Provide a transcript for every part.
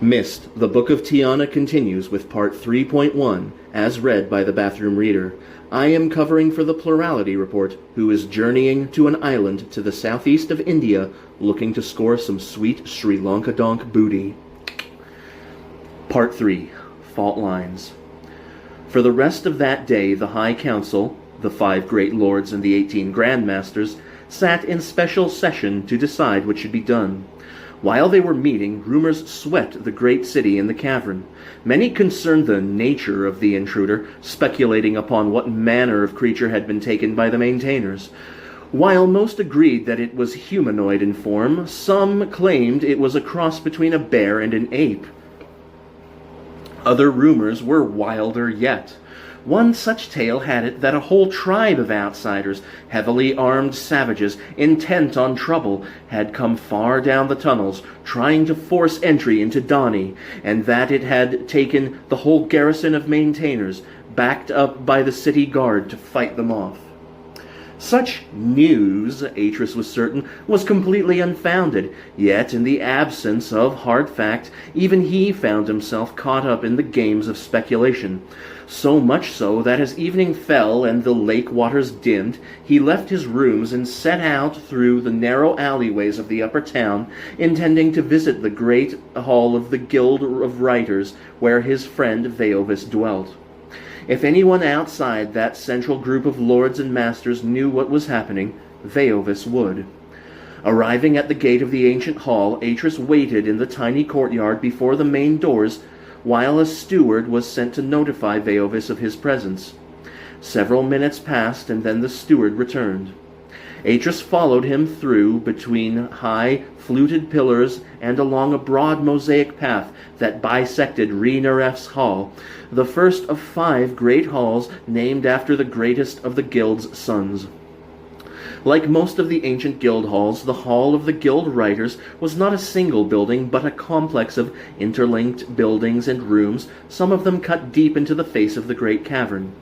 Myst, the Book of Tiana continues with Part 3.1, as read by the bathroom reader. I am covering for the Plurality Report, who is journeying to an island to the southeast of India, looking to score some sweet Sri Lanka donk booty. Part 3, Fault Lines. For the rest of that day, the High Council, the 5 great lords and the 18 Grand Masters, sat in special session to decide what should be done. While they were meeting, rumors swept the great city in the cavern. Many concerned the nature of the intruder, speculating upon what manner of creature had been taken by the maintainers. While most agreed that it was humanoid in form, some claimed it was a cross between a bear and an ape. Other rumors were wilder yet. One such tale had it that a whole tribe of outsiders, heavily armed savages, intent on trouble, had come far down the tunnels, trying to force entry into Dani, and that it had taken the whole garrison of maintainers, backed up by the city guard, to fight them off. Such news, Atris was certain, was completely unfounded, yet in the absence of hard fact, even he found himself caught up in the games of speculation. So much so that as evening fell and the lake waters dimmed, he left his rooms and set out through the narrow alleyways of the upper town, intending to visit the great hall of the Guild of Writers, where his friend Veovis dwelt. If anyone outside that central group of lords and masters knew what was happening, Veovis would. Arriving at the gate of the ancient hall, Atris waited in the tiny courtyard before the main doors, while a steward was sent to notify Veovis of his presence. Several minutes passed, and then the steward returned. Atris followed him through between high, fluted pillars and along a broad mosaic path that bisected Rhinaref's hall, the first of 5 great halls named after the greatest of the guild's sons. Like most of the ancient guild halls, the Hall of the Guild Writers was not a single building, but a complex of interlinked buildings and rooms, some of them cut deep into the face of the great cavern.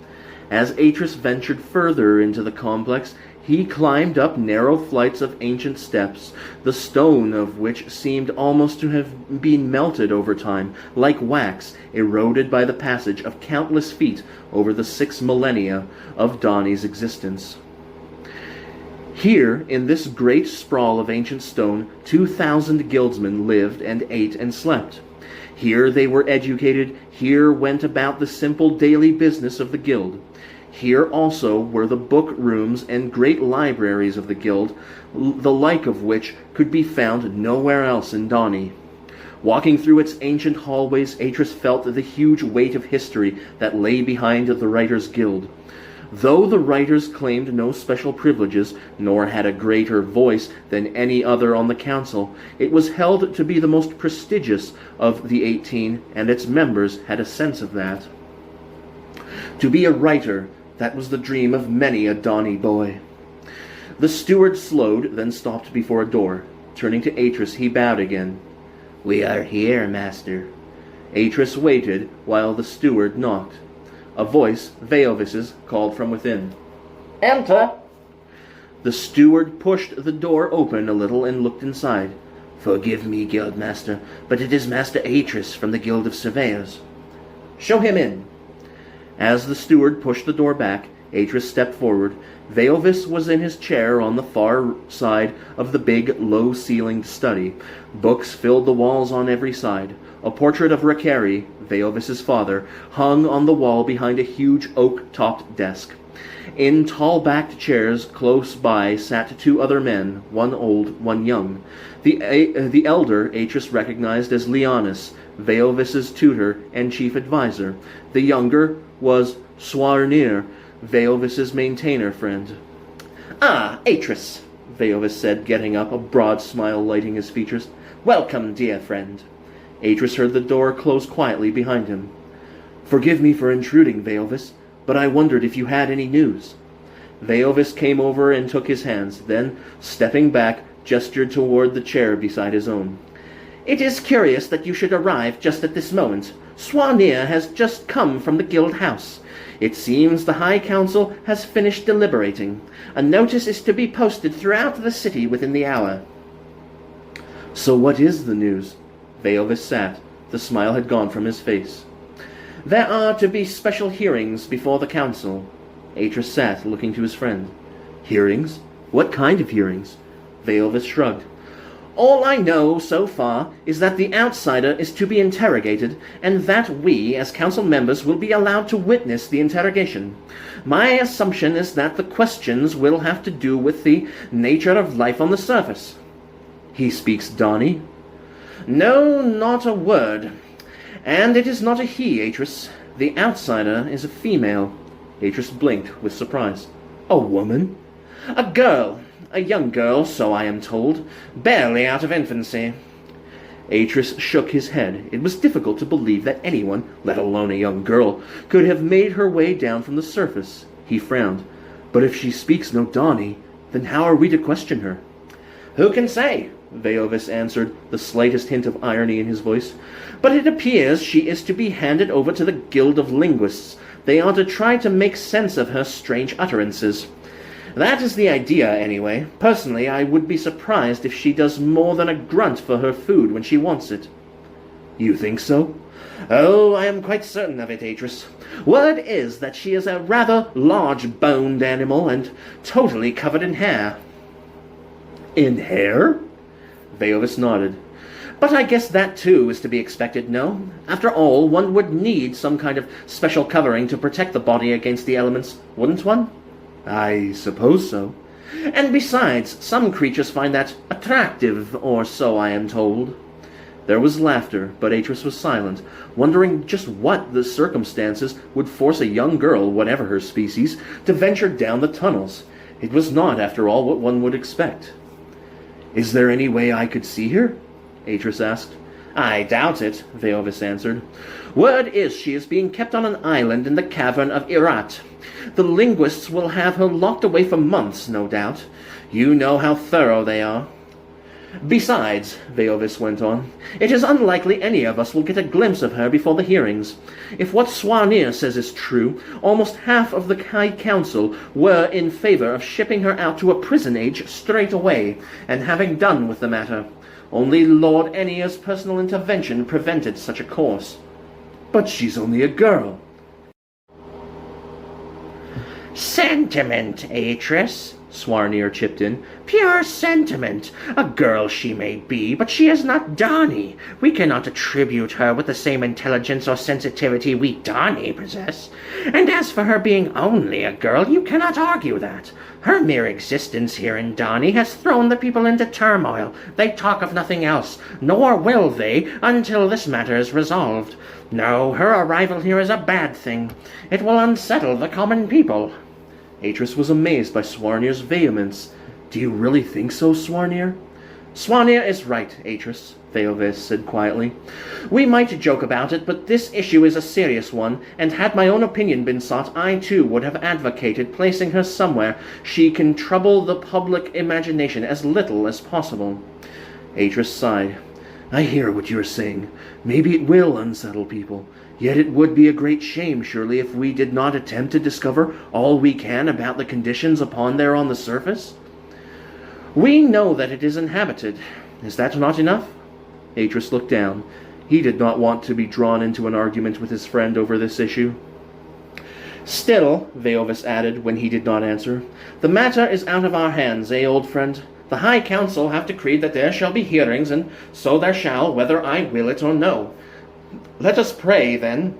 As Atris ventured further into the complex, he climbed up narrow flights of ancient steps, the stone of which seemed almost to have been melted over time, like wax, eroded by the passage of countless feet over the 6 millennia of Dani's existence. Here, in this great sprawl of ancient stone, 2,000 guildsmen lived and ate and slept. Here they were educated, here went about the simple daily business of the guild. Here also were the book rooms and great libraries of the guild, the like of which could be found nowhere else in Dani. Walking through its ancient hallways, Atris felt the huge weight of history that lay behind the Writers' Guild. Though the writers claimed no special privileges, nor had a greater voice than any other on the council, it was held to be the most prestigious of the 18, and its members had a sense of that. To be a writer, that was the dream of many a Dani boy. The steward slowed, then stopped before a door. Turning to Atris, he bowed again. "We are here, master." Atris waited while the steward knocked. A voice, Veovis's, called from within. "Enter!" The steward pushed the door open a little and looked inside. "Forgive me, Guildmaster, but it is Master Atris from the Guild of Surveyors." "Show him in." As the steward pushed the door back, Atris stepped forward. Veovis was in his chair on the far side of the big, low-ceilinged study. Books filled the walls on every side. A portrait of Rakeri, Veovis's father, hung on the wall behind a huge oak-topped desk. In tall-backed chairs close by sat 2 other men, one old, one young. The elder Atris recognized as Leonis, Veovis's tutor and chief advisor. The younger was Swarnir, Veovis's maintainer friend. "Ah, Atris," Veovis said, getting up, a broad smile lighting his features. "Welcome, dear friend." Atris heard the door close quietly behind him. "Forgive me for intruding, Veovis, but I wondered if you had any news." Veovis came over and took his hands, then, stepping back, gestured toward the chair beside his own. "It is curious that you should arrive just at this moment. Swanir has just come from the guild house. It seems the High Council has finished deliberating. A notice is to be posted throughout the city within the hour." "So what is the news?" Veovis sat, The smile had gone from his face. "There are to be special hearings before the council." Atris sat, looking to his friend. "Hearings? What kind of hearings?" Veilvis shrugged. "All I know so far is that the outsider is to be interrogated, and that we, as council members, will be allowed to witness the interrogation. My assumption is that the questions will have to do with the nature of life on the surface." "He speaks Dani?" "No, not a word. And it is not a he, Atris. The outsider is a female." Atris blinked with surprise. "A woman?" "A girl. A young girl, so I am told. Barely out of infancy." Atris shook his head. It was difficult to believe that anyone, let alone a young girl, could have made her way down from the surface. He frowned. "But if she speaks no Dani, then how are we to question her?" "Who can say?" Veilvis answered, the slightest hint of irony in his voice. "But it appears she is to be handed over to the Guild of Linguists. They are to try to make sense of her strange utterances. That is the idea, anyway. Personally, I would be surprised if she does more than a grunt for her food when she wants it." "You think so?" "Oh, I am quite certain of it, Atris. Word is that she is a rather large-boned animal and totally covered in hair." "In hair?" Veilvis nodded. "But I guess that too is to be expected, no? After all, one would need some kind of special covering to protect the body against the elements, wouldn't one?" "I suppose so." "And besides, some creatures find that attractive, or so I am told." There was laughter, but Atris was silent, wondering just what the circumstances would force a young girl, whatever her species, to venture down the tunnels. It was not, after all, what one would expect. "Is there any way I could see her?" Atris asked. "I doubt it," Veilvis answered. "Word is she is being kept on an island in the cavern of Irat. The linguists will have her locked away for months, no doubt. You know how thorough they are." "Besides," Veilvis went on, "it is unlikely any of us will get a glimpse of her before the hearings. If what Swanir says is true, almost half of the High Council were in favor of shipping her out to a prison age straight away, and having done with the matter. Only Lord Ennia's personal intervention prevented such a course." "But she's only a girl." "Sentiment, Atris," Swarnir chipped in. "Pure sentiment. A girl she may be, but she is not Dani. We cannot attribute her with the same intelligence or sensitivity we Dani possess. And as for her being only a girl, you cannot argue that. Her mere existence here in Dani has thrown the people into turmoil. They talk of nothing else, nor will they until this matter is resolved. No, her arrival here is a bad thing. It will unsettle the common people." Atris was amazed by Swarnir's vehemence. "Do you really think so, Swarnir?" "Swanir is right, Atris," Veilvis said quietly. "We might joke about it, but this issue is a serious one, and had my own opinion been sought, I too would have advocated placing her somewhere she can trouble the public imagination as little as possible." Atris sighed. "I hear what you are saying. Maybe it will unsettle people. Yet it would be a great shame, surely, if we did not attempt to discover all we can about the conditions upon there on the surface." "We know that it is inhabited. Is that not enough?" Atris looked down. He did not want to be drawn into an argument with his friend over this issue. "Still," Veilvis added when he did not answer, "the matter is out of our hands, old friend? The High Council have decreed that there shall be hearings, and so there shall, whether I will it or no. Let us pray, then,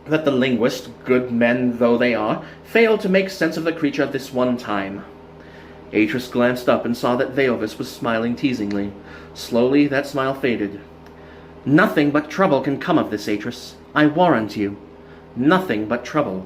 that the linguists, good men though they are, fail to make sense of the creature this one time." Atris glanced up and saw that Veilvis was smiling teasingly. Slowly that smile faded. "Nothing but trouble can come of this, Atris. I warrant you. Nothing but trouble."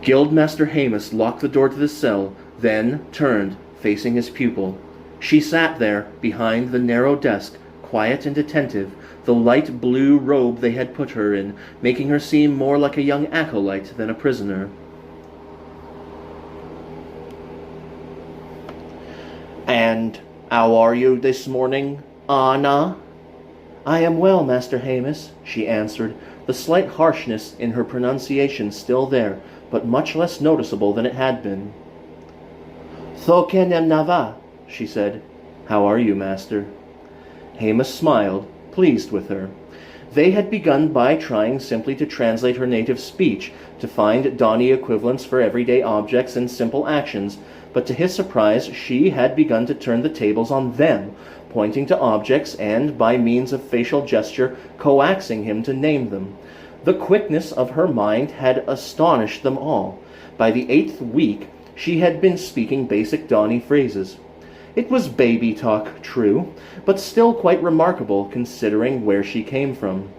Guildmaster Hamus locked the door to the cell, then turned, facing his pupil. She sat there, behind the narrow desk, quiet and attentive, the light blue robe they had put her in, making her seem more like a young acolyte than a prisoner. "And how are you this morning, Anna?" "I am well, Master Hamus," she answered, the slight harshness in her pronunciation still there, but much less noticeable than it had been. Thokenem nava, she said. How are you, master? Hamus smiled, pleased with her. They had begun by trying simply to translate her native speech, to find Donny equivalents for everyday objects and simple actions, but to his surprise she had begun to turn the tables on them, pointing to objects and, by means of facial gesture, coaxing him to name them. The quickness of her mind had astonished them all. By the 8th week, she had been speaking basic Donny phrases. It was baby talk, true, but still quite remarkable considering where she came from.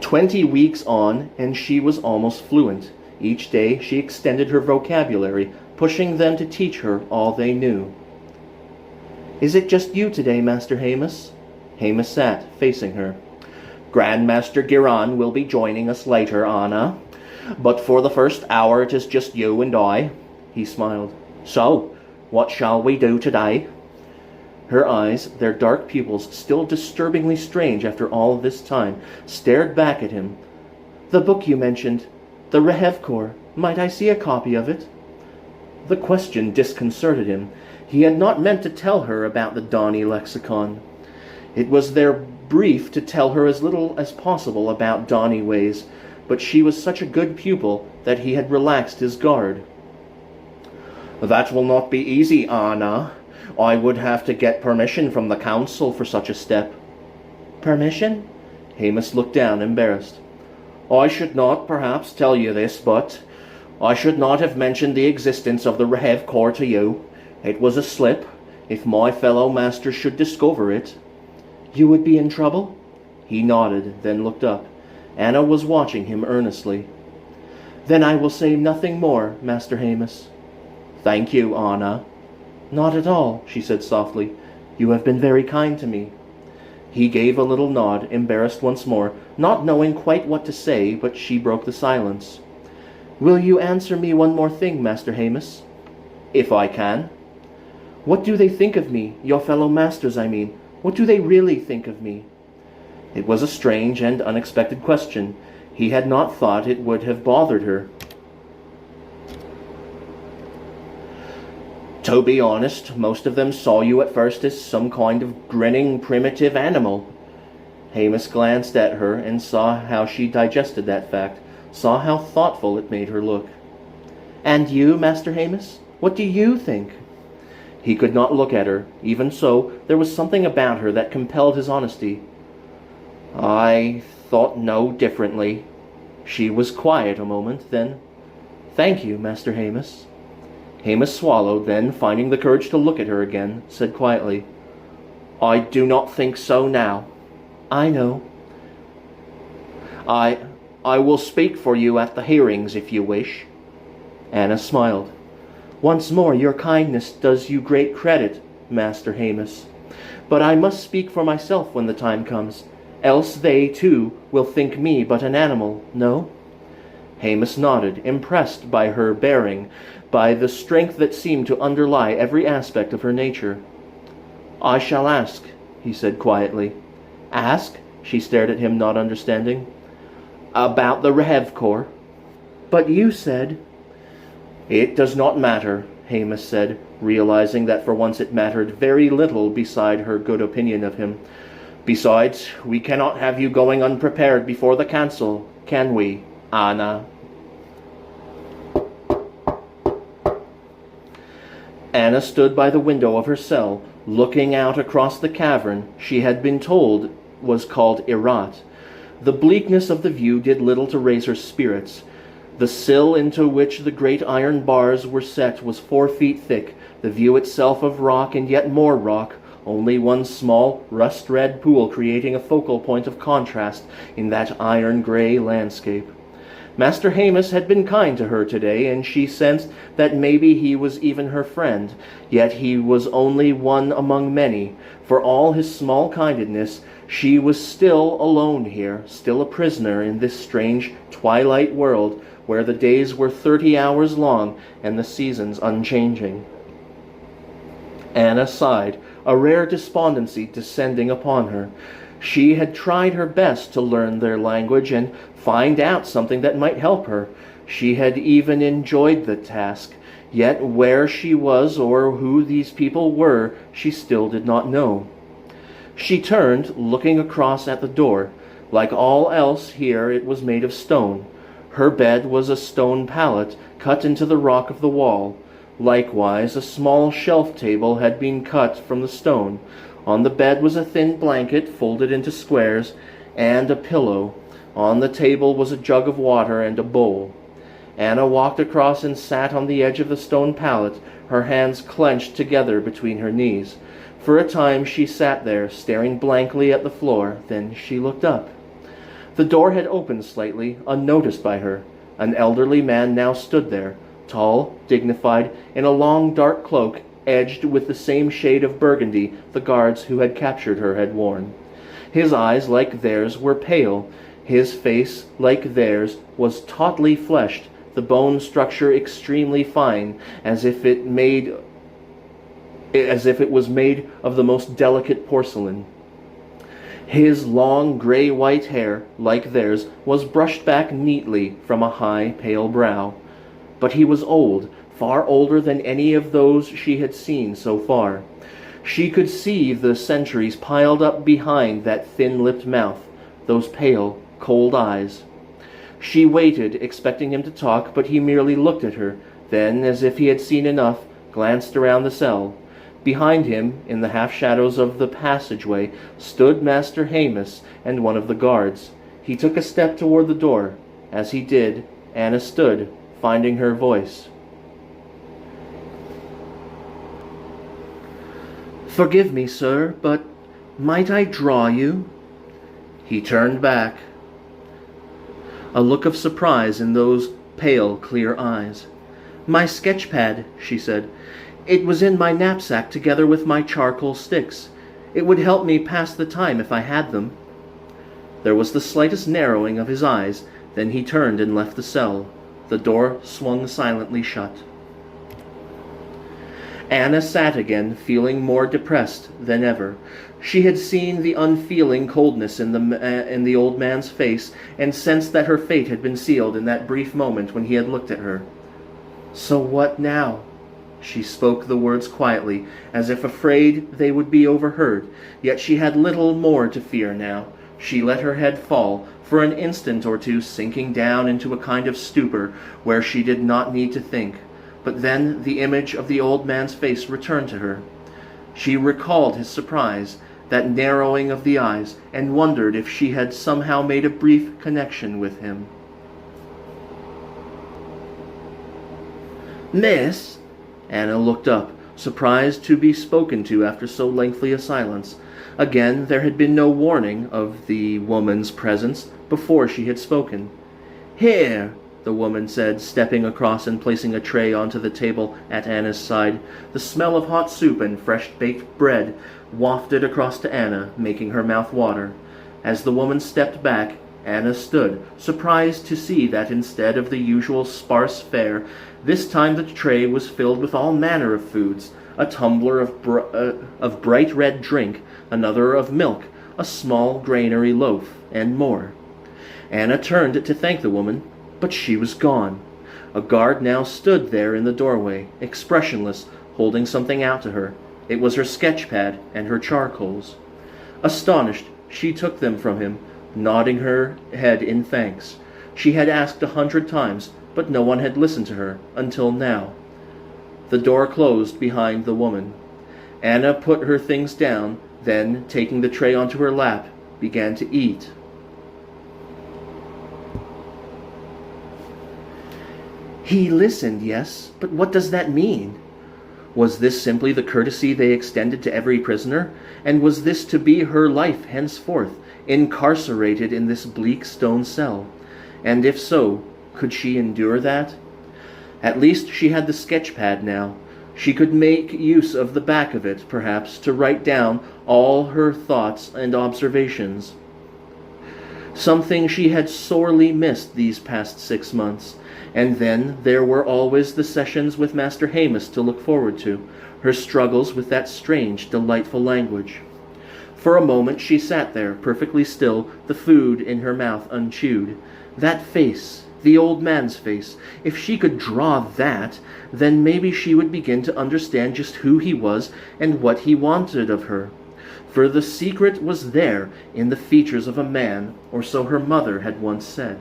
20 weeks on, and she was almost fluent. Each day she extended her vocabulary, pushing them to teach her all they knew. Is it just you today, Master Hamus? Hamus sat, facing her. Grandmaster Giran will be joining us later, Anna. But for the first hour it is just you and I. He smiled. So, what shall we do today? Her eyes, their dark pupils still disturbingly strange after all this time, stared back at him. The book you mentioned, the Rehevkor, might I see a copy of it? The question disconcerted him. He had not meant to tell her about the Donny lexicon. It was their brief to tell her as little as possible about Donny ways, but she was such a good pupil that he had relaxed his guard. That will not be easy, Anna. I would have to get permission from the council for such a step. Permission? Hamus looked down, embarrassed. I should not, perhaps, tell you this, but I should not have mentioned the existence of the Rehevkor to you. It was a slip. If my fellow masters should discover it. You would be in trouble? He nodded, then looked up. Anna was watching him earnestly. Then I will say nothing more, Master Hamus. Thank you, Anna. Not at all, she said softly. You have been very kind to me. He gave a little nod, embarrassed once more, not knowing quite what to say, but she broke the silence. Will you answer me one more thing, Master Hamus? If I can. What do they think of me, your fellow masters, I mean? What do they really think of me? It was a strange and unexpected question. He had not thought it would have bothered her. To be honest, most of them saw you at first as some kind of grinning, primitive animal. Hamus glanced at her and saw how she digested that fact, saw how thoughtful it made her look. And you, Master Hamus? What do you think? He could not look at her. Even so, there was something about her that compelled his honesty. I thought no differently. She was quiet a moment, then, Thank you, Master Hamus. Hamus swallowed, then, finding the courage to look at her again, said quietly, I do not think so now. I know. I will speak for you at the hearings, if you wish. Anna smiled. Once more, your kindness does you great credit, Master Hamus. But I must speak for myself when the time comes, else they, too, will think me but an animal, no? Hamus nodded, impressed by her bearing, by the strength that seemed to underlie every aspect of her nature. I shall ask, he said quietly. Ask? She stared at him, not understanding. About the Rehevkor. But you said... It does not matter, Hamus said, realizing that for once it mattered very little beside her good opinion of him. Besides, we cannot have you going unprepared before the council, can we, Anna? Anna stood by the window of her cell, looking out across the cavern she had been told was called Irat. The bleakness of the view did little to raise her spirits. The sill into which the great iron bars were set was 4 feet thick, the view itself of rock and yet more rock, only one small, rust-red pool creating a focal point of contrast in that iron-gray landscape. Master Hamus had been kind to her today, and she sensed that maybe he was even her friend, yet he was only one among many. For all his small kindness, she was still alone here, still a prisoner in this strange twilight world where the days were 30 hours long and the seasons unchanging. Anna sighed, a rare despondency descending upon her. She had tried her best to learn their language and find out something that might help her. She had even enjoyed the task. Yet where she was or who these people were, she still did not know. She turned, looking across at the door. Like all else here, it was made of stone. Her bed was a stone pallet cut into the rock of the wall. Likewise, a small shelf table had been cut from the stone. On the bed was a thin blanket folded into squares, and a pillow. On the table was a jug of water and a bowl. Anna walked across and sat on the edge of the stone pallet, her hands clenched together between her knees. For a time she sat there, staring blankly at the floor. Then she looked up. The door had opened slightly, unnoticed by her. An elderly man now stood there, tall, dignified, in a long dark cloak, edged with the same shade of burgundy the guards who had captured her had worn. His eyes, like theirs, were pale. His face, like theirs, was tautly fleshed, the bone structure extremely fine, as if it was made of the most delicate porcelain. His long gray-white hair, like theirs, was brushed back neatly from a high, pale brow. But he was old, far older than any of those she had seen so far. She could see the centuries piled up behind that thin-lipped mouth, those pale, cold eyes. She waited, expecting him to talk, but he merely looked at her, then, as if he had seen enough, glanced around the cell. Behind him, in the half-shadows of the passageway, stood Master Hamus and one of the guards. He took a step toward the door. As he did, Anna stood, finding her voice. "Forgive me, sir, but might I draw you?" He turned back, a look of surprise in those pale, clear eyes. "My sketch-pad," she said. "It was in my knapsack together with my charcoal sticks. It would help me pass the time if I had them." There was the slightest narrowing of his eyes, then he turned and left the cell. The door swung silently shut. Anna sat again, feeling more depressed than ever. She had seen the unfeeling coldness in the old man's face, and sensed that her fate had been sealed in that brief moment when he had looked at her. "So what now?" She spoke the words quietly, as if afraid they would be overheard, yet she had little more to fear now. She let her head fall, for an instant or two sinking down into a kind of stupor where she did not need to think. But then the image of the old man's face returned to her. She recalled his surprise, that narrowing of the eyes, and wondered if she had somehow made a brief connection with him. "Miss?" Anna looked up, surprised to be spoken to after so lengthy a silence. Again, there had been no warning of the woman's presence before she had spoken. "Here," the woman said, stepping across and placing a tray onto the table at Anna's side. The smell of hot soup and fresh-baked bread wafted across to Anna, making her mouth water. As the woman stepped back, Anna stood, surprised to see that instead of the usual sparse fare, this time the tray was filled with all manner of foods, a tumbler of bright red drink, another of milk, a small granary loaf, and more. Anna turned to thank the woman, but she was gone. A guard now stood there in the doorway, expressionless, holding something out to her. It was her sketch-pad and her charcoals. Astonished, she took them from him, nodding her head in thanks. She had asked 100 times, but no one had listened to her until now. The door closed behind the woman. Anna put her things down, then, taking the tray onto her lap, began to eat. He listened, yes, but what does that mean? Was this simply the courtesy they extended to every prisoner? And was this to be her life henceforth, incarcerated in this bleak stone cell? And if so, could she endure that? At least she had the sketch-pad now. She could make use of the back of it, perhaps, to write down all her thoughts and observations. Something she had sorely missed these past 6 months. And then there were always the sessions with Master Hamus to look forward to, her struggles with that strange, delightful language. For a moment she sat there, perfectly still, the food in her mouth unchewed. That face, The old man's face. If she could draw that, then maybe she would begin to understand just who he was and what he wanted of her. For the secret was there in the features of a man, or so her mother had once said.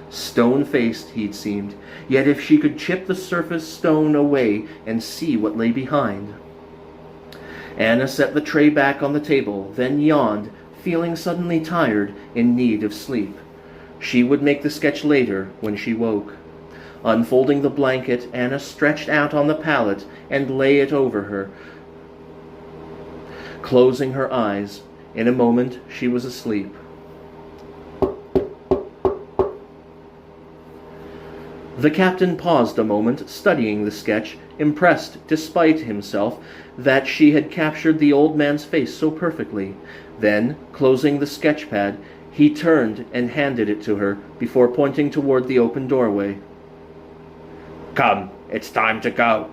Stone-faced, he'd seemed, yet if she could chip the surface stone away and see what lay behind. Anna set the tray back on the table, then yawned, feeling suddenly tired, in need of sleep. She would make the sketch later, when she woke. Unfolding the blanket, Anna stretched out on the pallet and lay it over her, closing her eyes. In a moment she was asleep. The captain paused a moment, studying the sketch, impressed, despite himself, that she had captured the old man's face so perfectly. Then, closing the sketch pad, he turned and handed it to her, before pointing toward the open doorway. "Come, it's time to go."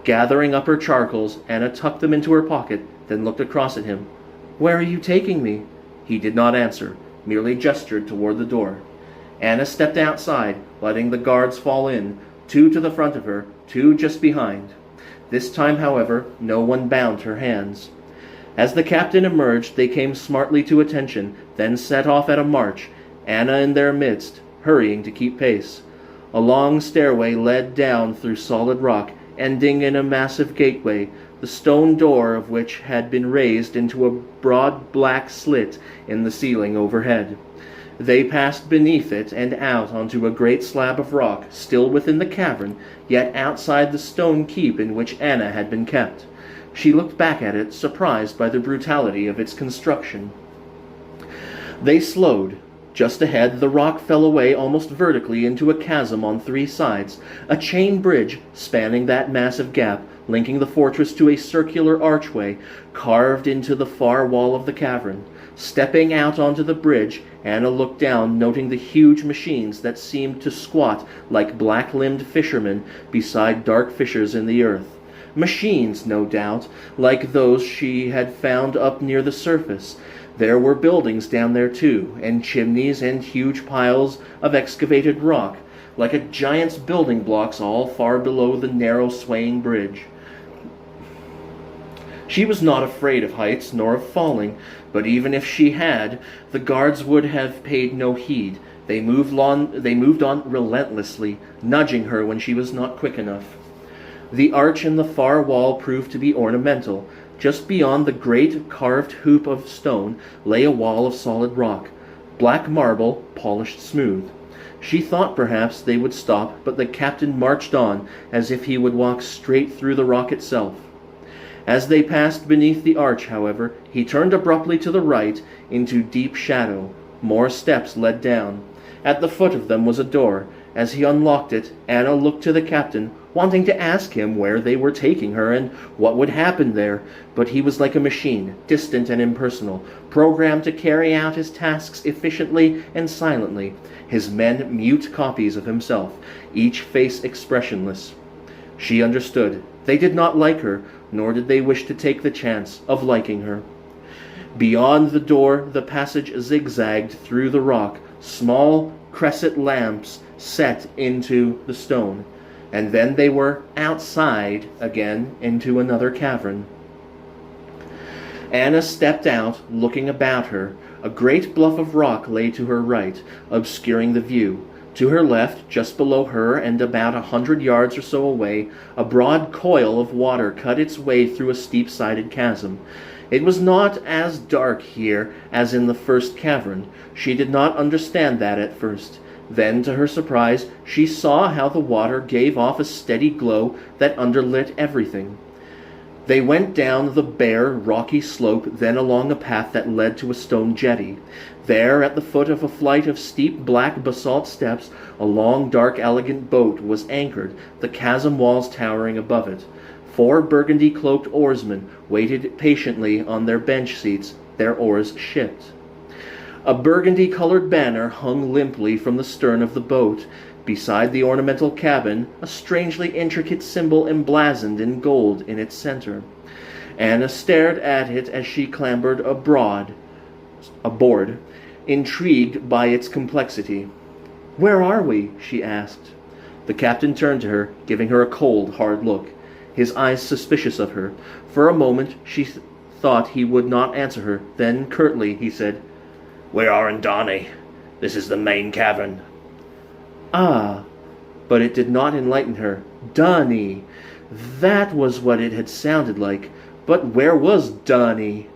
Gathering up her charcoals, Anna tucked them into her pocket, then looked across at him. "Where are you taking me?" He did not answer, merely gestured toward the door. Anna stepped outside, letting the guards fall in, 2 to the front of her, 2 just behind. This time, however, no one bound her hands. As the captain emerged, they came smartly to attention, then set off at a march, Anna in their midst, hurrying to keep pace. A long stairway led down through solid rock, ending in a massive gateway, the stone door of which had been raised into a broad black slit in the ceiling overhead. They passed beneath it and out onto a great slab of rock, still within the cavern, yet outside the stone keep in which Anna had been kept. She looked back at it, surprised by the brutality of its construction. They slowed. Just ahead, the rock fell away almost vertically into a chasm on 3 sides, a chain bridge spanning that massive gap, linking the fortress to a circular archway carved into the far wall of the cavern. Stepping out onto the bridge, Anna looked down, noting the huge machines that seemed to squat like black-limbed fishermen beside dark fissures in the earth. Machines, no doubt, like those she had found up near the surface. There were buildings down there too, and chimneys and huge piles of excavated rock, like a giant's building blocks all far below the narrow swaying bridge. She was not afraid of heights nor of falling, but even if she had, the guards would have paid no heed. They moved on relentlessly, nudging her when she was not quick enough. The arch in the far wall proved to be ornamental. Just beyond the great carved hoop of stone lay a wall of solid rock, black marble, polished smooth. She thought perhaps they would stop, but the captain marched on as if he would walk straight through the rock itself. As they passed beneath the arch, however, he turned abruptly to the right into deep shadow. More steps led down. At the foot of them was a door. As he unlocked it, Anna looked to the captain, wanting to ask him where they were taking her and what would happen there, but he was like a machine, distant and impersonal, programmed to carry out his tasks efficiently and silently, his men mute copies of himself, each face expressionless. She understood. They did not like her, nor did they wish to take the chance of liking her. Beyond the door, the passage zigzagged through the rock, small crescent lamps set into the stone, and then they were outside again into another cavern. Anna stepped out, looking about her. A great bluff of rock lay to her right, obscuring the view. To her left, just below her and about 100 yards or so away, a broad coil of water cut its way through a steep-sided chasm. It was not as dark here as in the first cavern. She did not understand that at first. Then, to her surprise, she saw how the water gave off a steady glow that underlit everything. They went down the bare, rocky slope, then along a path that led to a stone jetty. There, at the foot of a flight of steep black basalt steps, a long, dark, elegant boat was anchored, the chasm walls towering above it. 4 burgundy-cloaked oarsmen waited patiently on their bench seats, their oars shipped. A burgundy-colored banner hung limply from the stern of the boat. Beside the ornamental cabin, a strangely intricate symbol emblazoned in gold in its center. Anna stared at it as she clambered aboard, intrigued by its complexity. "Where are we?" she asked. The captain turned to her, giving her a cold, hard look, his eyes suspicious of her. For a moment she thought he would not answer her. Then, curtly, he said, "We are in Dani. This is the main cavern." "Ah." But it did not enlighten her. Dani. That was what it had sounded like. But where was Dani?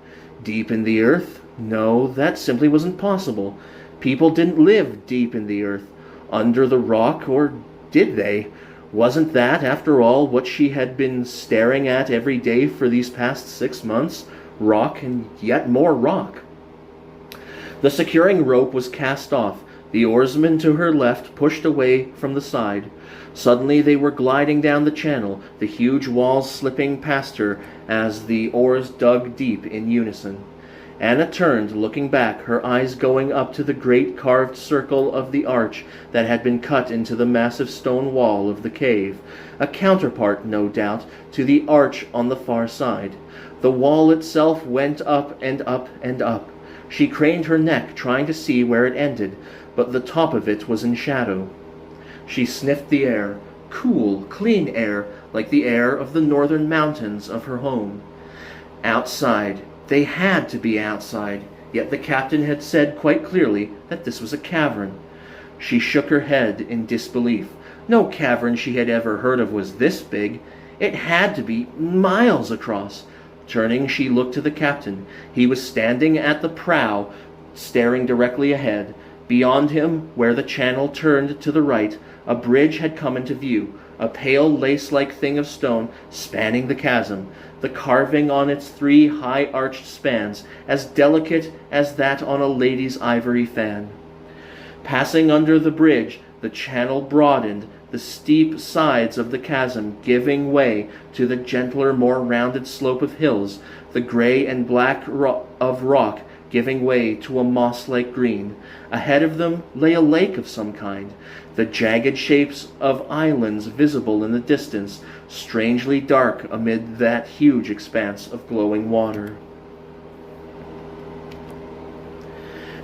Deep in the earth? No, that simply wasn't possible. People didn't live deep in the earth. Under the rock, or did they? Wasn't that, after all, what she had been staring at every day for these past 6 months? Rock and yet more rock. The securing rope was cast off. The oarsman to her left pushed away from the side. Suddenly they were gliding down the channel, the huge walls slipping past her as the oars dug deep in unison. Anna turned, looking back, her eyes going up to the great carved circle of the arch that had been cut into the massive stone wall of the cave, a counterpart, no doubt, to the arch on the far side. The wall itself went up and up and up. She craned her neck, trying to see where it ended, but the top of it was in shadow. She sniffed the air, cool, clean air, like the air of the northern mountains of her home. Outside. They had to be outside, yet the captain had said quite clearly that this was a cavern. She shook her head in disbelief. No cavern she had ever heard of was this big. It had to be miles across. Turning, she looked to the captain. He was standing at the prow, staring directly ahead. Beyond him, where the channel turned to the right, a bridge had come into view, a pale lace-like thing of stone spanning the chasm, the carving on its 3 high-arched spans as delicate as that on a lady's ivory fan. Passing under the bridge, the channel broadened, the steep sides of the chasm giving way to the gentler, more rounded slope of hills, the gray and black of rock giving way to a moss-like green. Ahead of them lay a lake of some kind, the jagged shapes of islands visible in the distance, strangely dark amid that huge expanse of glowing water.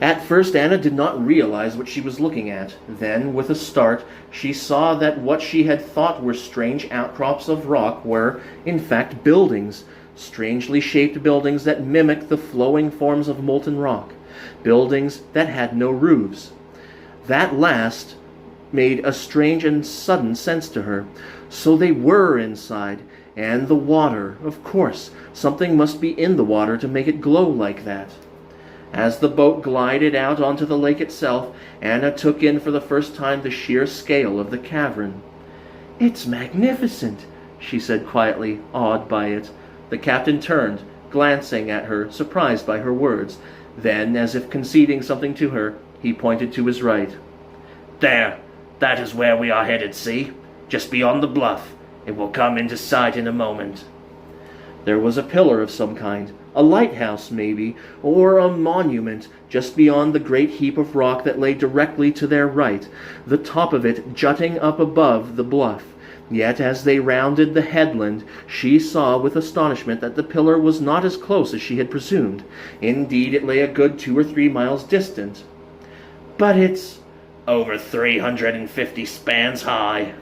At first Anna did not realize what she was looking at. Then, with a start, she saw that what she had thought were strange outcrops of rock were, in fact, buildings, strangely shaped buildings that mimicked the flowing forms of molten rock, buildings that had no roofs. That last made a strange and sudden sense to her. So they were inside, and the water, of course, something must be in the water to make it glow like that. As the boat glided out onto the lake itself, Anna took in for the first time the sheer scale of the cavern. "It's magnificent," she said quietly, awed by it. The captain turned, glancing at her, surprised by her words. Then, as if conceding something to her, he pointed to his right. "There, that is where we are headed, see? Just beyond the bluff. It will come into sight in a moment." There was a pillar of some kind, a lighthouse maybe, or a monument, just beyond the great heap of rock that lay directly to their right, the top of it jutting up above the bluff. Yet as they rounded the headland, she saw with astonishment that the pillar was not as close as she had presumed. Indeed, it lay a good 2 or 3 miles distant. "But it's over 350 spans high."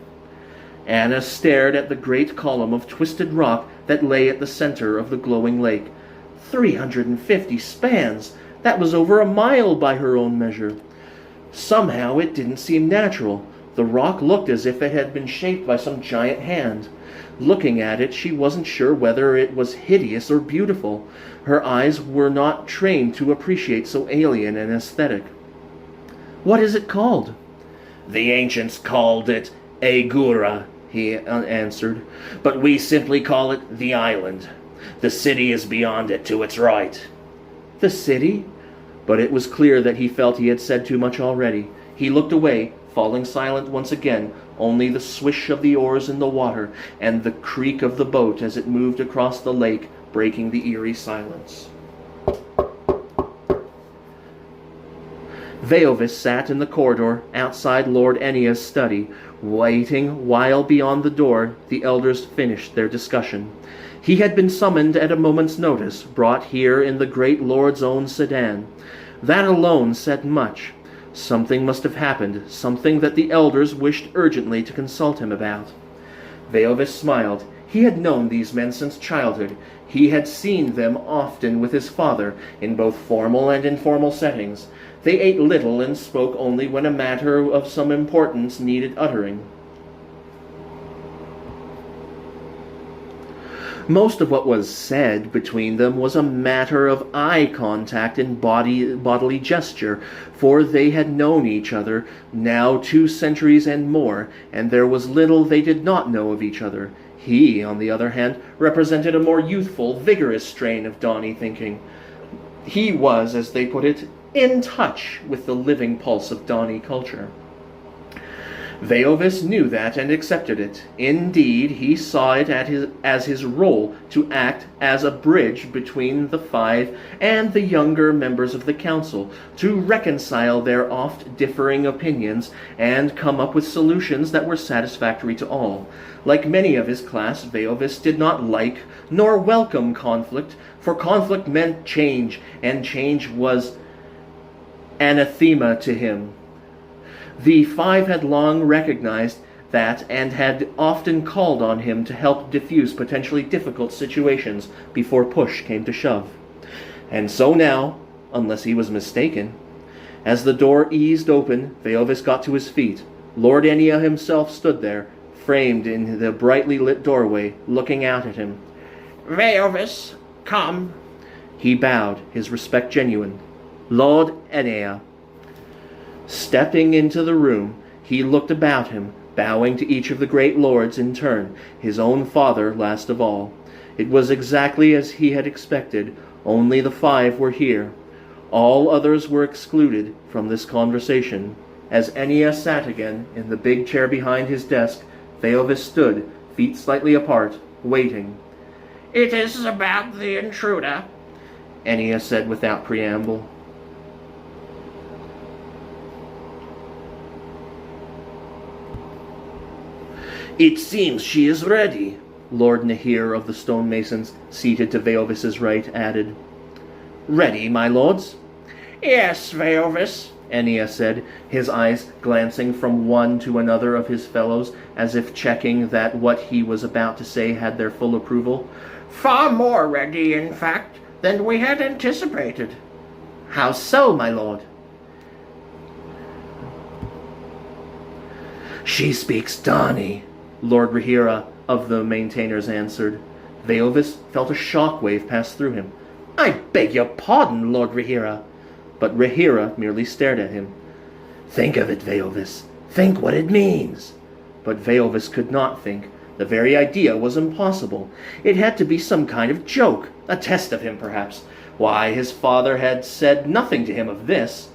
Anna stared at the great column of twisted rock that lay at the center of the glowing lake. 350 spans! That was over a mile by her own measure. Somehow it didn't seem natural. The rock looked as if it had been shaped by some giant hand. Looking at it, she wasn't sure whether it was hideous or beautiful. Her eyes were not trained to appreciate so alien an aesthetic. "What is it called?" "The ancients called it Agura," he answered, "but we simply call it the island. The city is beyond it to its right." "The city?" But it was clear that he felt he had said too much already. He looked away, falling silent once again, only the swish of the oars in the water and the creak of the boat as it moved across the lake, breaking the eerie silence. Veovis sat in the corridor outside Lord Ennia's study, waiting while beyond the door the elders finished their discussion. He had been summoned at a moment's notice, brought here in the great lord's own sedan. That alone said much. Something must have happened, something that the elders wished urgently to consult him about. Veovis smiled. He had known these men since childhood. He had seen them often with his father, in both formal and informal settings. They ate little and spoke only when a matter of some importance needed uttering. Most of what was said between them was a matter of eye contact and bodily gesture, for they had known each other now 2 centuries and more, and there was little they did not know of each other. He, on the other hand, represented a more youthful, vigorous strain of Dawny thinking. He was, as they put it, in touch with the living pulse of Dawny culture. Veovis knew that and accepted it. Indeed, he saw it as his role to act as a bridge between the 5 and the younger members of the council, to reconcile their oft differing opinions and come up with solutions that were satisfactory to all. Like many of his class, Veovis did not like nor welcome conflict, for conflict meant change, and change was anathema to him. The 5 had long recognized that and had often called on him to help diffuse potentially difficult situations before push came to shove. And so now, unless he was mistaken. As the door eased open, Veovis got to his feet. Lord Enia himself stood there, framed in the brightly lit doorway, looking out at him. Veovis, come. He bowed, his respect genuine. Lord Enia. Stepping into the room, he looked about him, bowing to each of the great lords in turn, his own father last of all. It was exactly as he had expected. Only the 5 were here. All others were excluded from this conversation. As Enia sat again in the big chair behind his desk, Veovis stood, feet slightly apart, waiting. It is about the intruder, Enia said without preamble. It seems she is ready, Lord Nahir of the stonemasons, seated to Veovis's right, added. Ready, my lords? Yes, Veovis, Enia said, his eyes glancing from one to another of his fellows, as if checking that what he was about to say had their full approval. Far more ready, in fact, than we had anticipated. How so, my lord? She speaks Dawny, Lord Rahira of the maintainers answered. Veovis felt a shock-wave pass through him. I beg your pardon, Lord Rahira. But Rahira merely stared at him. Think of it, Veovis. Think what it means. But Veovis could not think. The very idea was impossible. It had to be some kind of joke, a test of him, perhaps. Why, his father had said nothing to him of this.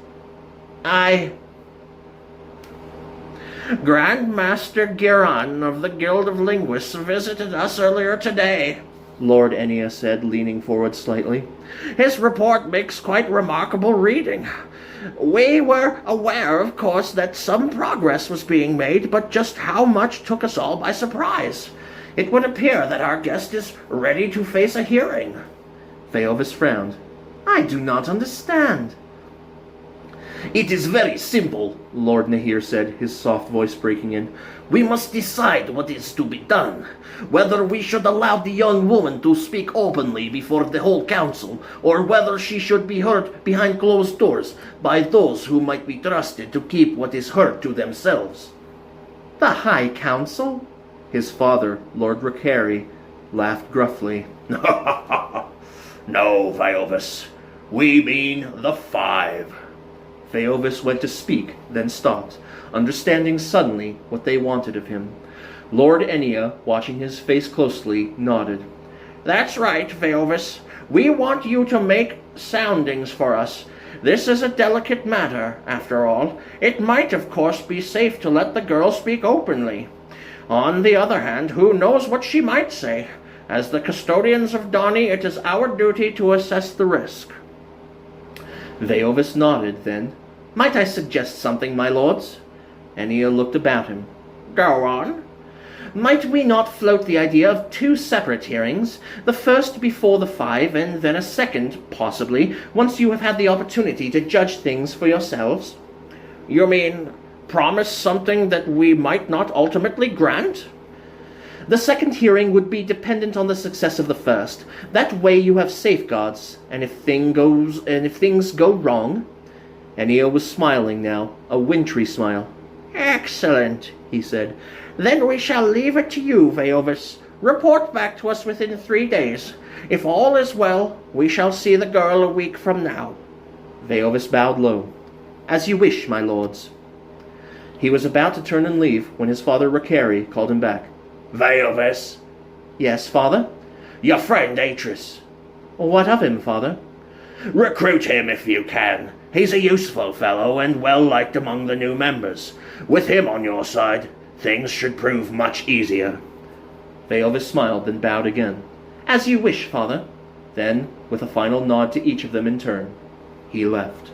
Grand Master Giran of the Guild of Linguists visited us earlier today, Lord Enia said, leaning forward slightly. His report makes quite remarkable reading. We were aware, of course, that some progress was being made, but just how much took us all by surprise. It would appear that our guest is ready to face a hearing. Veovis frowned. I do not understand. It is very simple, Lord Nahir said, his soft voice breaking in. We must decide what is to be done. Whether we should allow the young woman to speak openly before the whole council, or whether she should be heard behind closed doors by those who might be trusted to keep what is heard to themselves. The High Council? His father, Lord Rakari, laughed gruffly. No, Veovis. We mean the 5. Veovis went to speak, then stopped, understanding suddenly what they wanted of him. Lord Enia, watching his face closely, nodded. That's right, Veovis. We want you to make soundings for us. This is a delicate matter, after all. It might, of course, be safe to let the girl speak openly. On the other hand, who knows what she might say? As the custodians of Dawny, it is our duty to assess the risk. Veovis nodded, then. Might I suggest something, my lords? Enia looked about him. Go on. Might we not float the idea of 2 separate hearings, the first before the 5, and then a second, possibly, once you have had the opportunity to judge things for yourselves? You mean, promise something that we might not ultimately grant? The second hearing would be dependent on the success of the first. That way you have safeguards, and if things go wrong... Enio was smiling now, a wintry smile. Excellent, he said. Then we shall leave it to you, Veovis. Report back to us within 3 days. If all is well, we shall see the girl a week from now. Veovis bowed low. As you wish, my lords. He was about to turn and leave when his father Ricari called him back. Veovis. Yes, father? Your friend Atris. What of him, father? Recruit him if you can. He's a useful fellow and well-liked among the new members. With him on your side, things should prove much easier. Veovis smiled, then bowed again. As you wish, father. Then, with a final nod to each of them in turn, he left.